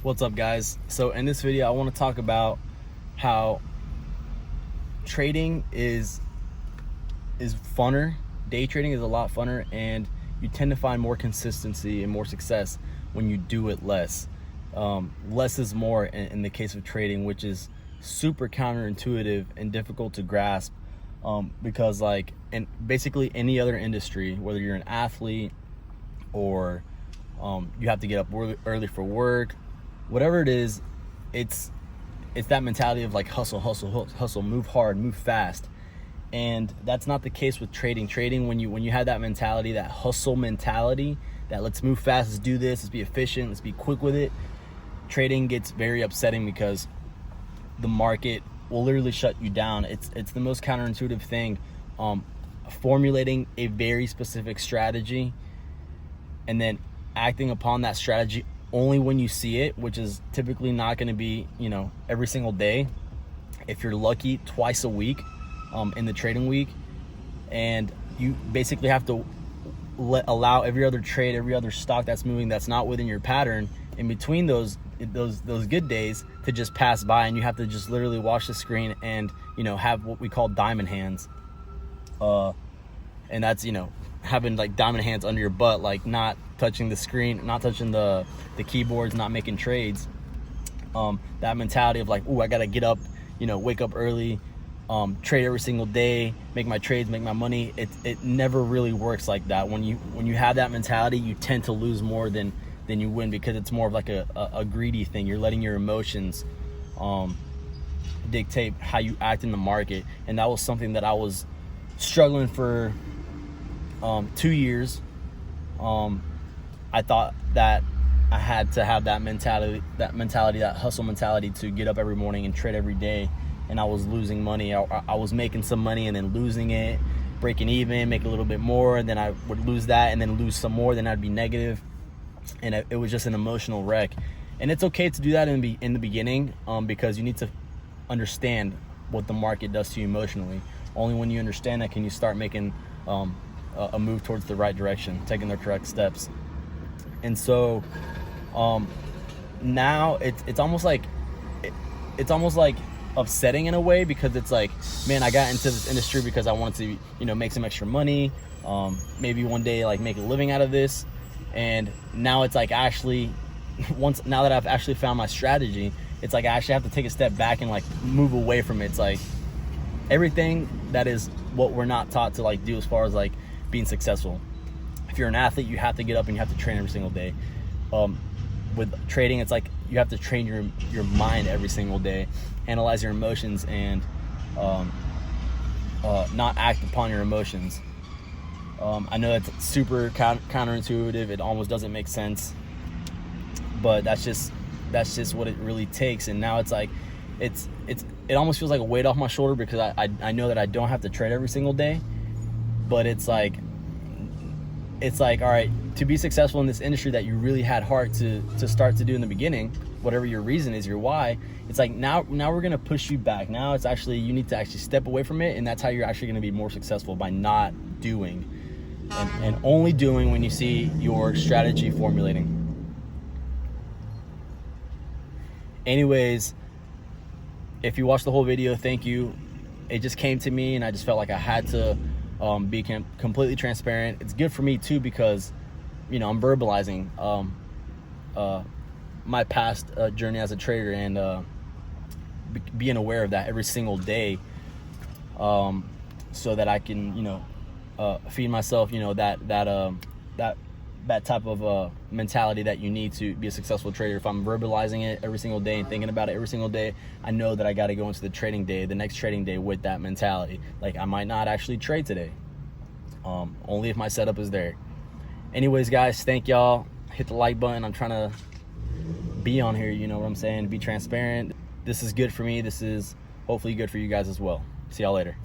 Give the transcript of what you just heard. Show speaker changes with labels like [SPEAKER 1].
[SPEAKER 1] What's up, guys? So in this video I want to talk about how trading is funner. Day trading is a lot funner, and you tend to find more consistency and more success when you do it less. Less is more in the case of trading, which is super counterintuitive and difficult to grasp, because like in basically any other industry, whether you're an athlete or you have to get up early for work, whatever it is, it's that mentality of like hustle, move hard, move fast. And that's not the case with trading. When you have that mentality, that hustle mentality, that let's move fast, let's do this, let's be efficient, let's be quick with it, trading gets very upsetting because the market will literally shut you down. It's the most counterintuitive thing. Formulating a very specific strategy and then acting upon that strategy only when you see it, which is typically not going to be, every single day. If you're lucky, twice a week in the trading week. And you basically have to allow every other trade, every other stock that's moving that's not within your pattern in between those good days to just pass by, and you have to just literally watch the screen and have what we call diamond hands. And that's having like diamond hands under your butt, like not touching the screen, not touching the keyboards, not making trades. That mentality of like, I gotta get up, wake up early, trade every single day, make my trades, make my money. It never really works like that. When you have that mentality, you tend to lose more than you win, because it's more of like a greedy thing. You're letting your emotions dictate how you act in the market. And that was something that I was struggling for 2 years. I thought that I had to have that mentality, that hustle mentality, to get up every morning and trade every day. And I was losing money. I was making some money and then losing it, breaking even, make a little bit more, and then I would lose that and then lose some more, then I'd be negative. And it was just an emotional wreck. And it's okay to do that in the beginning, because you need to understand what the market does to you emotionally. Only when you understand that can you start making a move towards the right direction, taking the correct steps. And so now it's almost like upsetting in a way, because it's like, man, I got into this industry because I wanted to make some extra money, maybe one day like make a living out of this. And now it's like, actually, now that I've actually found my strategy, it's like I actually have to take a step back and like move away from it. It's like everything that is what we're not taught to like do as far as like being successful. If you're an athlete, you have to get up and you have to train every single day. With trading, it's like you have to train your mind every single day, analyze your emotions, and not act upon your emotions. I know that's super counterintuitive. It almost doesn't make sense, but that's just what it really takes. And now it's like it almost feels like a weight off my shoulder, because I know that I don't have to trade every single day. But it's like, all right, to be successful in this industry that you really had heart to start to do in the beginning, whatever your reason is, your why, it's like now we're gonna push you back. Now it's actually, you need to actually step away from it, and that's how you're actually gonna be more successful, by not doing and only doing when you see your strategy formulating. Anyways, if you watched the whole video, thank you. It just came to me, and I just felt like I had to be completely transparent. It's good for me too, because I'm verbalizing my past journey as a trader, and being aware of that every single day, so that I can feed myself that type of mentality that you need to be a successful trader. If I'm verbalizing it every single day and thinking about it every single day, I know that I got to go into the next trading day with that mentality. Like, I might not actually trade today, only if my setup is there. Anyways, guys, thank y'all. Hit the like button. I'm trying to be on here, you know what I'm saying, be transparent. This is good for me. This is hopefully good for you guys as well. See y'all later.